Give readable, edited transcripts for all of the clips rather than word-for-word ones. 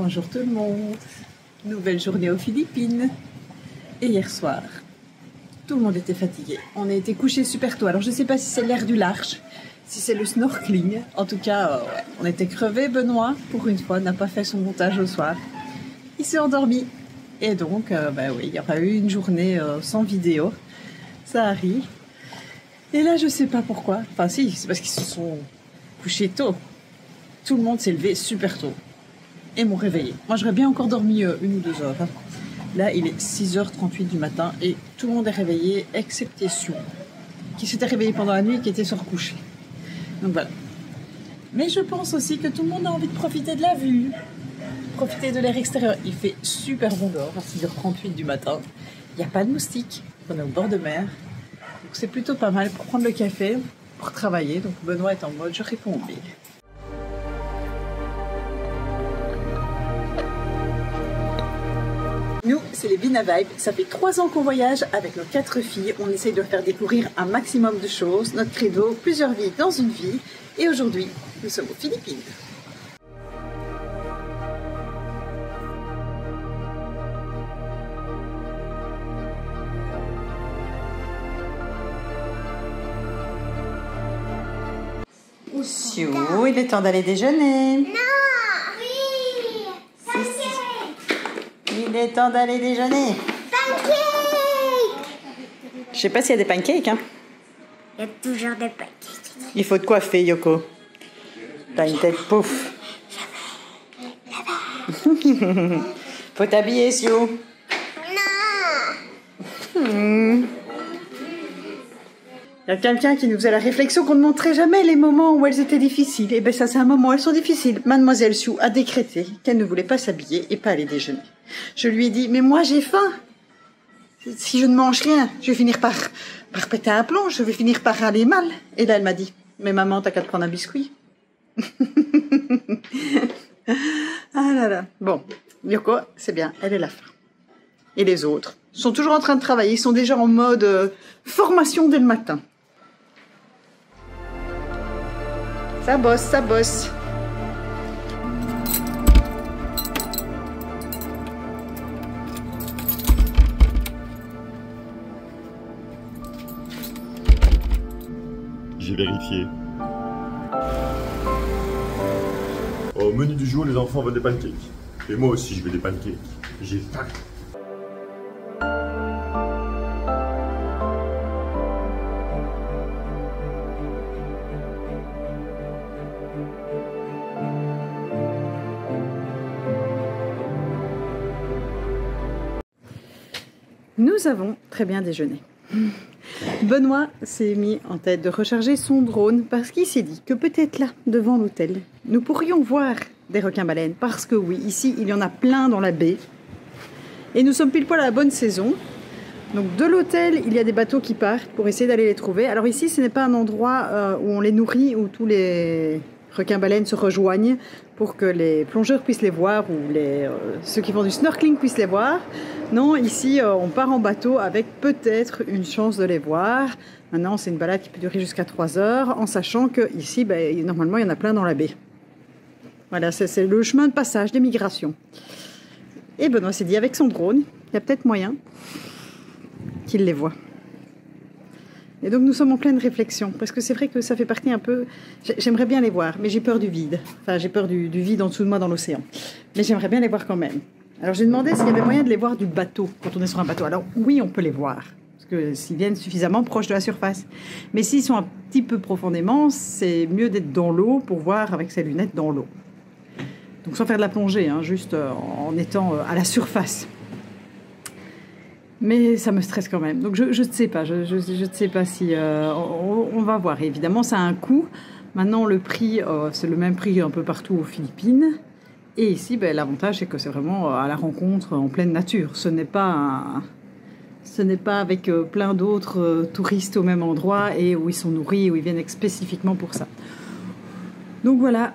Bonjour tout le monde. Nouvelle journée aux Philippines. Et hier soir, tout le monde était fatigué. On a été couché super tôt. Alors je ne sais pas si c'est l'air du large, si c'est le snorkeling. En tout cas, on était crevés. Benoît, pour une fois, n'a pas fait son montage au soir. Il s'est endormi. Et donc, oui, il y aura eu une journée sans vidéo. Ça arrive. Et là, je ne sais pas pourquoi. Enfin si, c'est parce qu'ils se sont couchés tôt. Tout le monde s'est levé super tôt. Et m'ont réveillé. Moi, j'aurais bien encore dormi 1 ou 2 heures. Là, il est 6h38 du matin et tout le monde est réveillé, excepté Sion, qui s'était réveillé pendant la nuit et qui était se recoucher. Donc voilà. Mais je pense aussi que tout le monde a envie de profiter de la vue, profiter de l'air extérieur. Il fait super bon dehors à 6h38 du matin. Il n'y a pas de moustiques. On est au bord de mer. Donc c'est plutôt pas mal pour prendre le café, pour travailler. Donc Benoît est en mode je réponds au mail. Nous, c'est les Bina Vibes. Ça fait 3 ans qu'on voyage avec nos 4 filles. On essaye de faire découvrir un maximum de choses. Notre credo, plusieurs vies dans une vie. Et aujourd'hui, nous sommes aux Philippines. Sio, il est temps d'aller déjeuner. Non, oui. Il est temps d'aller déjeuner. Pancake. Je sais pas s'il y a des pancakes, hein. Il y a toujours des pancakes. Il faut te coiffer, Yoko. T'as une tête pouf. Faut t'habiller, Sio. Non. Il y a quelqu'un qui nous faisait la réflexion qu'on ne montrait jamais les moments où elles étaient difficiles. Et bien ça, c'est un moment où elles sont difficiles. Mademoiselle Sue a décrété qu'elle ne voulait pas s'habiller et pas aller déjeuner. Je lui ai dit, mais moi j'ai faim. Si je ne mange rien, je vais finir par péter un plomb, je vais finir par aller mal. Et là, elle m'a dit, mais maman, t'as qu'à te prendre un biscuit. Ah là là. Bon, Yoko, c'est bien, elle est la faim. Et les autres sont toujours en train de travailler, ils sont déjà en mode formation dès le matin. Ça bosse, ça bosse. J'ai vérifié. Au menu du jour, les enfants veulent des pancakes. Et moi aussi, je veux des pancakes. J'ai faim. Nous avons très bien déjeuné. Benoît s'est mis en tête de recharger son drone parce qu'il s'est dit que peut-être là, devant l'hôtel, nous pourrions voir des requins-baleines. Parce que oui, ici, il y en a plein dans la baie. Et nous sommes pile poil à la bonne saison. Donc de l'hôtel, il y a des bateaux qui partent pour essayer d'aller les trouver. Alors ici, ce n'est pas un endroit où on les nourrit, où tous les requins-baleines se rejoignent pour que les plongeurs puissent les voir ou ceux qui font du snorkeling puissent les voir. Non, ici, on part en bateau avec peut-être une chance de les voir. Maintenant, c'est une balade qui peut durer jusqu'à 3 heures, en sachant qu'ici, normalement, il y en a plein dans la baie. Voilà, c'est le chemin de passage des migrations. Et Benoît s'est dit, avec son drone, il y a peut-être moyen qu'il les voit. Et donc nous sommes en pleine réflexion, parce que c'est vrai que ça fait partie un peu... J'aimerais bien les voir, mais j'ai peur du vide. Enfin, j'ai peur du vide en dessous de moi dans l'océan. Mais j'aimerais bien les voir quand même. Alors j'ai demandé s'il y avait moyen de les voir du bateau, quand on est sur un bateau. Alors oui, on peut les voir, parce que s'ils viennent suffisamment proches de la surface. Mais s'ils sont un petit peu profondément, c'est mieux d'être dans l'eau pour voir avec ses lunettes dans l'eau. Donc sans faire de la plongée, hein, juste en étant à la surface. Mais ça me stresse quand même. Donc je ne sais pas. Je ne sais pas si... on va voir. Et évidemment, ça a un coût. Maintenant, le prix, c'est le même prix un peu partout aux Philippines. Et ici, l'avantage, c'est que c'est vraiment à la rencontre en pleine nature. Ce n'est pas avec plein d'autres touristes au même endroit et où ils sont nourris, où ils viennent spécifiquement pour ça. Donc voilà.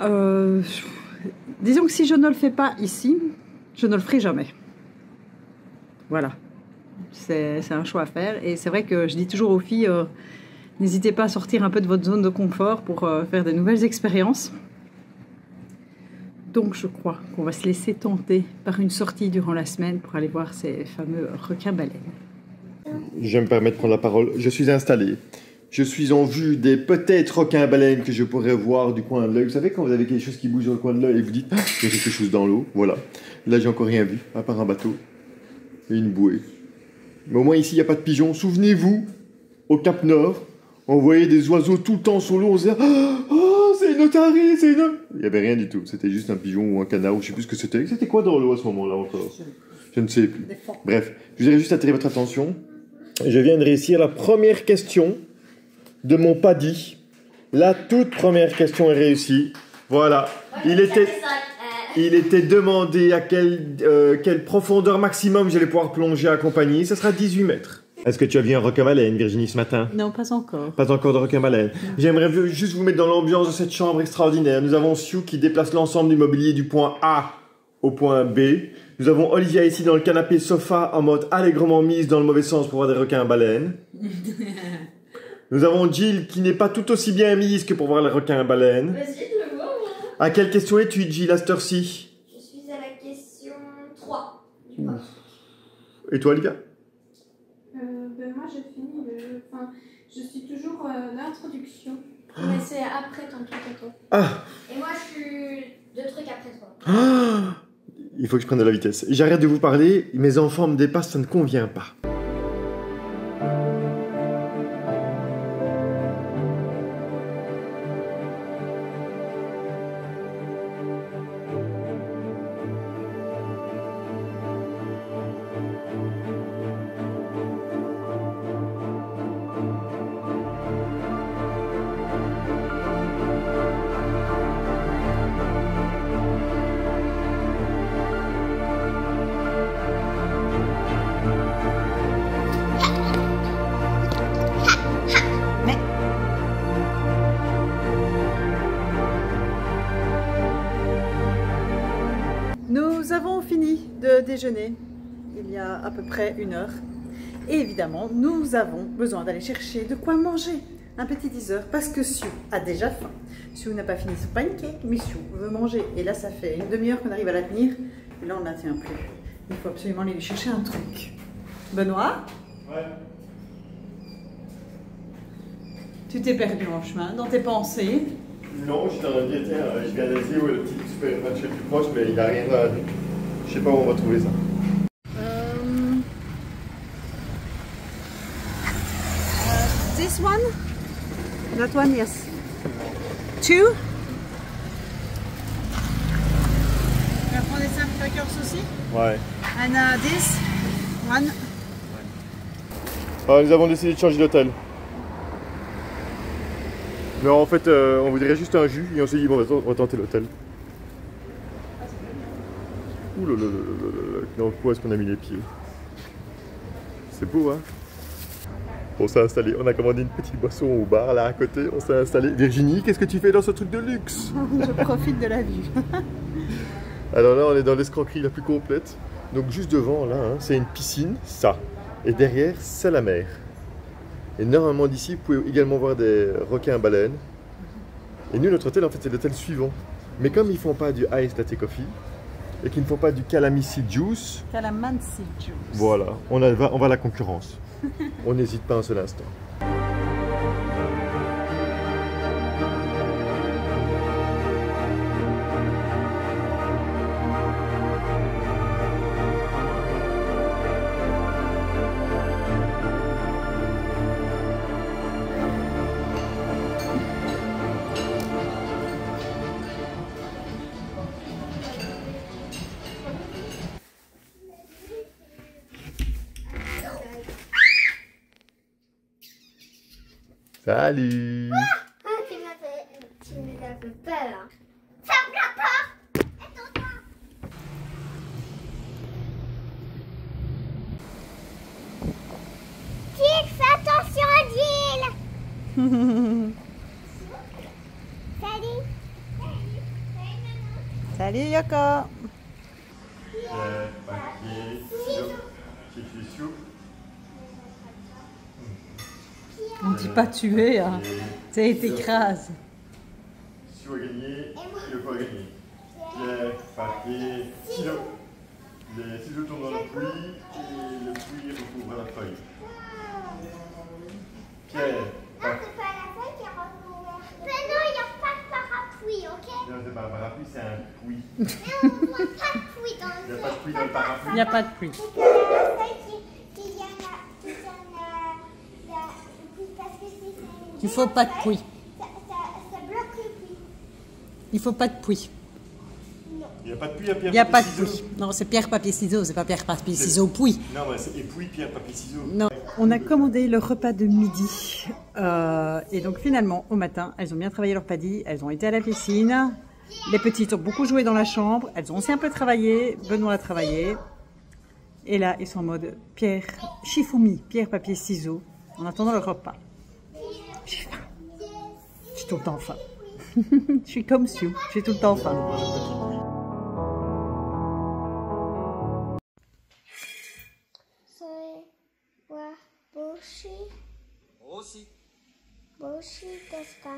Disons que si je ne le fais pas ici, je ne le ferai jamais. Voilà. C'est un choix à faire. Et c'est vrai que je dis toujours aux filles, n'hésitez pas à sortir un peu de votre zone de confort pour faire de nouvelles expériences. Donc je crois qu'on va se laisser tenter par une sortie durant la semaine pour aller voir ces fameux requins-baleines. Je vais me permettre de prendre la parole. Je suis installé. Je suis en vue des peut-être requins-baleines que je pourrais voir du coin de l'œil. Vous savez quand vous avez quelque chose qui bouge dans le coin de l'œil et vous dites « Ah, il y a quelque chose dans l'eau ». Voilà. Là, j'ai encore rien vu, à part un bateau et une bouée. Mais au moins ici, il n'y a pas de pigeons. Souvenez-vous, au Cap Nord, on voyait des oiseaux tout le temps sur l'eau. On se disait « Oh, c'est une otarie, c'est une... » Il n'y avait rien du tout. C'était juste un pigeon ou un canard ou je ne sais plus ce que c'était. C'était quoi dans l'eau à ce moment-là encore? Je ne sais plus. Bref, je voudrais juste attirer votre attention. Je viens de réussir la première question de mon paddy. La toute première question est réussie. Voilà. Il était demandé à quelle profondeur maximum j'allais pouvoir plonger accompagné. Ça sera 18 mètres. Est-ce que tu as vu un requin-baleine, Virginie, ce matin? Non, pas encore. Pas encore de requin-baleine. J'aimerais juste vous mettre dans l'ambiance de cette chambre extraordinaire. Nous avons Sioux qui déplace l'ensemble du mobilier du point A au point B. Nous avons Olivia ici dans le canapé sofa en mode allègrement mise dans le mauvais sens pour voir des requins-baleines. Nous avons Jill qui n'est pas tout aussi bien mise que pour voir les requins-baleines. Vas-y, je le vois, moi. À quelle question es-tu, Jill, à cette heure-ci? Je suis à la question 3. Et toi, Olivia? Moi j'ai fini Enfin, je suis toujours l'introduction. Mais c'est après ton truc à toi. Ah! Et moi je suis 2 trucs après toi. Ah! Il faut que je prenne de la vitesse. J'arrête de vous parler, mes enfants me dépassent, ça ne convient pas. Nous avons fini de déjeuner il y a à peu près 1 heure. Et évidemment, nous avons besoin d'aller chercher de quoi manger. Un petit dessert parce que Sioux a déjà faim. Sioux n'a pas fini son pancake, mais Sioux veut manger. Et là, ça fait 1 demi-heure qu'on arrive à la tenir. Et là, on ne la tient plus. Il faut absolument aller lui chercher un truc. Benoît? Ouais. Tu t'es perdu en chemin dans tes pensées. Non, je suis dans un dire, tiens, je viens d'essayer où est le petit supermarché le plus proche, mais il n'y a rien à... Je sais pas où on va trouver ça. This one? That one, yes. 2? Tu vas prendre des 5 crackers aussi? Ouais. And this one? Ah, nous avons décidé de changer d'hôtel. Non, en fait, on voudrait juste un jus et on s'est dit, bon, on va tenter l'hôtel. Ouh là là là là là, dans quoi est-ce qu'on a mis les pieds? C'est beau, hein? On s'est installé, on a commandé une petite boisson au bar là à côté, on s'est installé. Virginie, qu'est-ce que tu fais dans ce truc de luxe? Je profite de la vue. Alors là, on est dans l'escroquerie la plus complète. Donc juste devant, là, hein, c'est une piscine, ça. Et derrière, c'est la mer. Et normalement d'ici, vous pouvez également voir des requins-baleines. Et nous, notre hôtel, en fait, c'est l'hôtel suivant. Mais comme ils ne font pas du ice latte coffee et qu'ils ne font pas du calamansi juice, Calamansi juice. voilà, on va à la concurrence. On n'hésite pas un seul instant. Salut! Ah, tu nous as fait peur. Ferme la porte. Jill, fais attention à Jill. Salut. Salut Yoko. On ne dit pas tuer, hein. Ça t'écrase. Si on a gagné, qui veut pas gagner? Pierre, papier, ciseaux. Les ciseaux tournent dans le puits et le puits recouvre la feuille. Pierre, Non, c'est pas la feuille qui est recouverte. Mais non, il n'y a pas de parapluie, ok? non, c'est pas un parapluie, c'est un puits. Mais on ne voit pas de puits dans Il n'y a le pas de puits dans le parapluie. Il n'y a pas de pluie. C'est que la feuille qui vient parce que si c'est Il faut pas de puits. ça bloque le puits. Il faut pas de pluie. Il n'y a pas de puits à pierre, Il n'y a pas de papier, pluie. ciseaux. Non, c'est pierre, papier, ciseaux. C'est pas pierre, papier, ciseaux, pluie. Non, mais c'est et puis pierre, papier, ciseaux. Non. On a commandé le repas de midi. Et donc finalement, au matin, elles ont bien travaillé leur paddy. Elles ont été à la piscine. Les petites ont beaucoup joué dans la chambre. Elles ont aussi un peu travaillé. Benoît a travaillé. Et là, ils sont en mode pierre, shifumi, pierre, papier, ciseaux. En attendant le repas. J'ai faim. J'ai tout le temps faim. Je suis comme Sue. J'ai tout le temps faim. Boshi desu ka?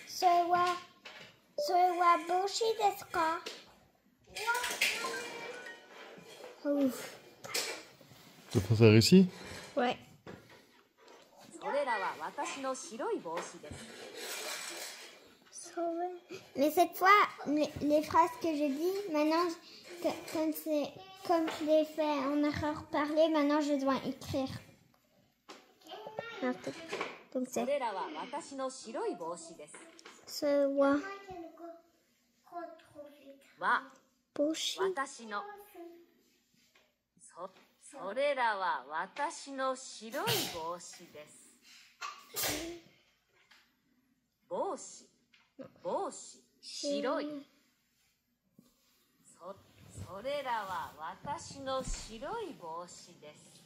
それは帽子ですか? Ouf. Le français a réussi? Ouais. それらは私の白い帽子です Mais cette fois, les phrases que je dis, maintenant, comme je l'ai fait en erreur parlé, maintenant je dois écrire. Donc そ c'est れらは私の白い帽子です ce wa は boshi. 私のそれらは私の白い帽子です帽子白いそれらは私の白い帽子です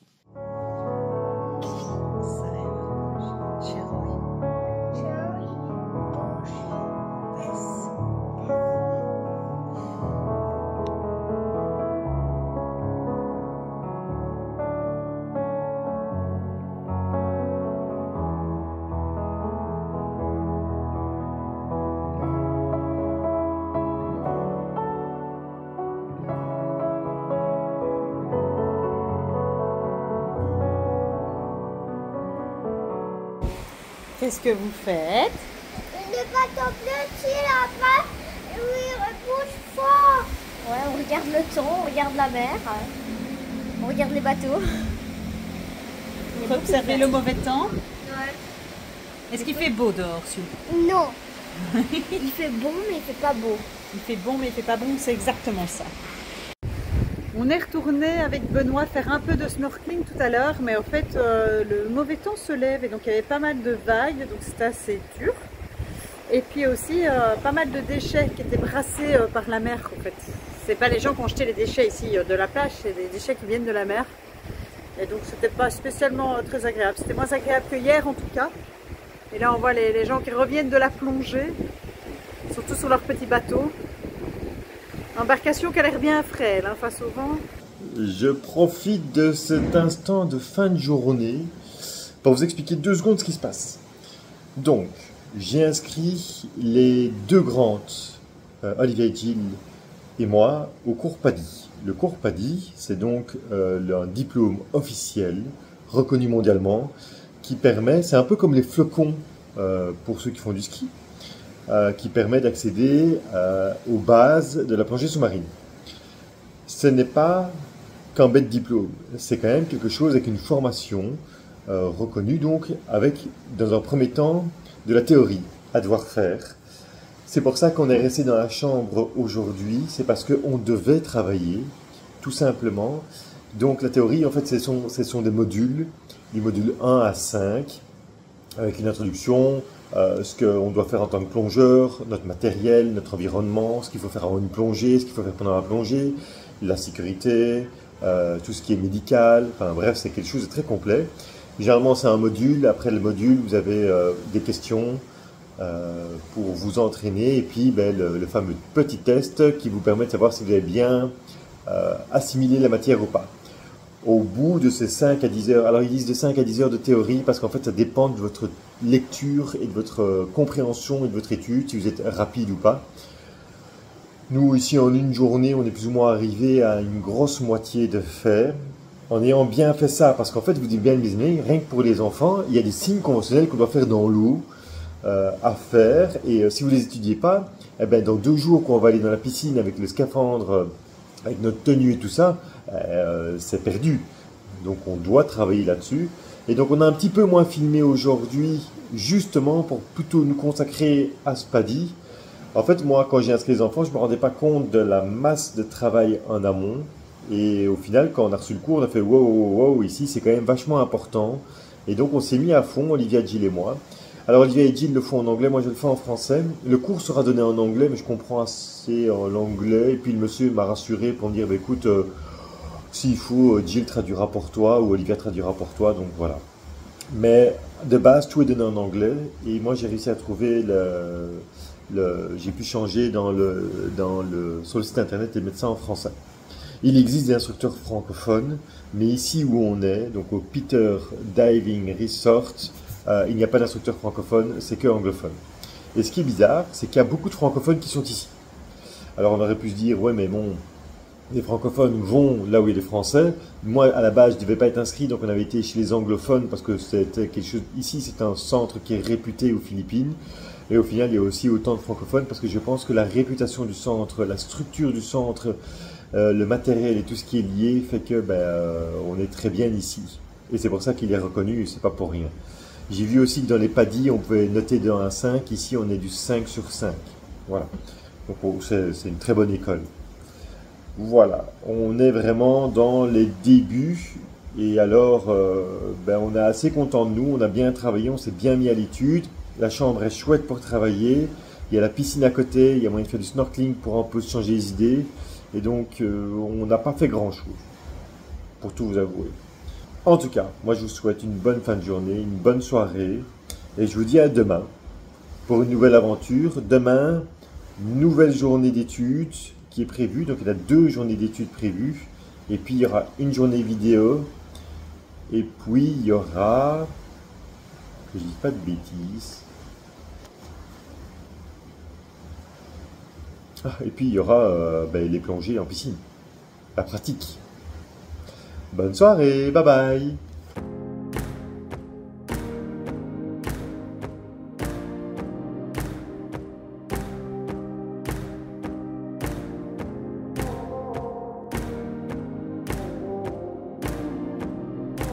Qu'est-ce que vous faites? Le bateau bleu, là-bas, il bouge fort. Ouais, on regarde le temps, on regarde la mer, on regarde les bateaux. Vous observez le mauvais temps? Ouais. Est-ce qu'il fait beau dehors, Sue? Non. Il fait bon, mais il fait pas beau. Il fait bon, mais il fait pas bon, c'est exactement ça. On est retourné avec Benoît faire un peu de snorkeling tout à l'heure, mais en fait le mauvais temps se lève et donc il y avait pas mal de vagues, donc c'était assez dur. Et puis aussi pas mal de déchets qui étaient brassés par la mer en fait. C'est pas les gens qui ont jeté les déchets ici de la plage, c'est des déchets qui viennent de la mer. Et donc c'était pas spécialement très agréable. C'était moins agréable que hier en tout cas. Et là on voit les gens qui reviennent de la plongée, surtout sur leur petit bateau. Embarcation qui a l'air bien frêle hein, face au vent. Je profite de cet instant de fin de journée pour vous expliquer 2 secondes ce qui se passe. Donc, j'ai inscrit les 2 grandes, Olivia et Jill et moi, au cours PADI. Le cours PADI, c'est donc un diplôme officiel, reconnu mondialement, qui permet, c'est un peu comme les flocons pour ceux qui font du ski, qui permet d'accéder aux bases de la plongée sous-marine. Ce n'est pas qu'un bête diplôme, c'est quand même quelque chose avec une formation reconnue, donc avec, dans un premier temps, de la théorie à devoir faire. C'est pour ça qu'on est resté dans la chambre aujourd'hui, c'est parce qu'on devait travailler, tout simplement. Donc la théorie, en fait, ce sont des modules, les modules 1 à 5, avec une introduction, ce qu'on doit faire en tant que plongeur, notre matériel, notre environnement, ce qu'il faut faire avant une plongée, ce qu'il faut faire pendant la plongée, la sécurité, tout ce qui est médical, enfin bref, c'est quelque chose de très complet. Généralement, c'est un module. Après le module, vous avez des questions pour vous entraîner et puis le fameux petit test qui vous permet de savoir si vous avez bien assimilé la matière ou pas. Au bout de ces 5 à 10 heures, alors ils disent de 5 à 10 heures de théorie parce qu'en fait ça dépend de votre lecture et de votre compréhension et de votre étude, si vous êtes rapide ou pas. Nous, ici, en une journée, on est plus ou moins arrivé à une grosse moitié de fait, en ayant bien fait ça. Parce qu'en fait, vous dites bien, mes amis, rien que pour les enfants, il y a des signes conventionnels qu'on doit faire dans l'eau à faire. Et si vous ne les étudiez pas, eh ben, dans 2 jours, quand on va aller dans la piscine avec le scaphandre, avec notre tenue et tout ça, c'est perdu. Donc, on doit travailler là-dessus. Et donc, on a un petit peu moins filmé aujourd'hui, justement, pour plutôt nous consacrer à ce PADI. En fait, moi, quand j'ai inscrit les enfants, je ne me rendais pas compte de la masse de travail en amont. Et au final, quand on a reçu le cours, on a fait wow, wow, wow, ici, c'est quand même vachement important. Et donc, on s'est mis à fond, Olivia, Jill et moi. Alors, Olivia et Jill le font en anglais, moi je le fais en français. Le cours sera donné en anglais, mais je comprends assez l'anglais. Et puis, le monsieur m'a rassuré pour me dire, bah, écoute, s'il faut, Jill traduira pour toi ou Olivia traduira pour toi. Donc, voilà. Mais de base, tout est donné en anglais. Et moi, j'ai réussi à trouver j'ai pu changer sur le site internet et mettre ça en français. Il existe des instructeurs francophones, mais ici où on est, donc au Peter Diving Resort, il n'y a pas d'instructeur francophone, c'est que anglophone. Et ce qui est bizarre, c'est qu'il y a beaucoup de francophones qui sont ici. Alors on aurait pu se dire, ouais mais bon, les francophones vont là où il y a des français. Moi à la base je ne devais pas être inscrit, donc on avait été chez les anglophones parce que c'était quelque chose. Ici c'est un centre qui est réputé aux Philippines. Et au final, il y a aussi autant de francophones parce que je pense que la réputation du centre, la structure du centre, le matériel et tout ce qui est lié fait que on est très bien ici. Et c'est pour ça qu'il est reconnu, c'est pas pour rien. J'ai vu aussi que dans les PADI, on pouvait noter de 1 à 5. Ici, on est du 5 sur 5. Voilà. Donc c'est une très bonne école. Voilà. On est vraiment dans les débuts. Et alors, on est assez content de nous. On a bien travaillé, on s'est bien mis à l'étude. La chambre est chouette pour travailler. Il y a la piscine à côté. Il y a moyen de faire du snorkeling pour un peu se changer les idées. Et donc, on n'a pas fait grand-chose, pour tout vous avouer. En tout cas, moi je vous souhaite une bonne fin de journée, une bonne soirée. Et je vous dis à demain pour une nouvelle aventure. Demain, nouvelle journée d'études qui est prévue. Donc il y a 2 journées d'études prévues. Et puis il y aura une journée vidéo. Et puis il y aura... que je ne dis pas de bêtises. Et puis il y aura les plongées en piscine. La pratique. Bonne soirée, bye bye.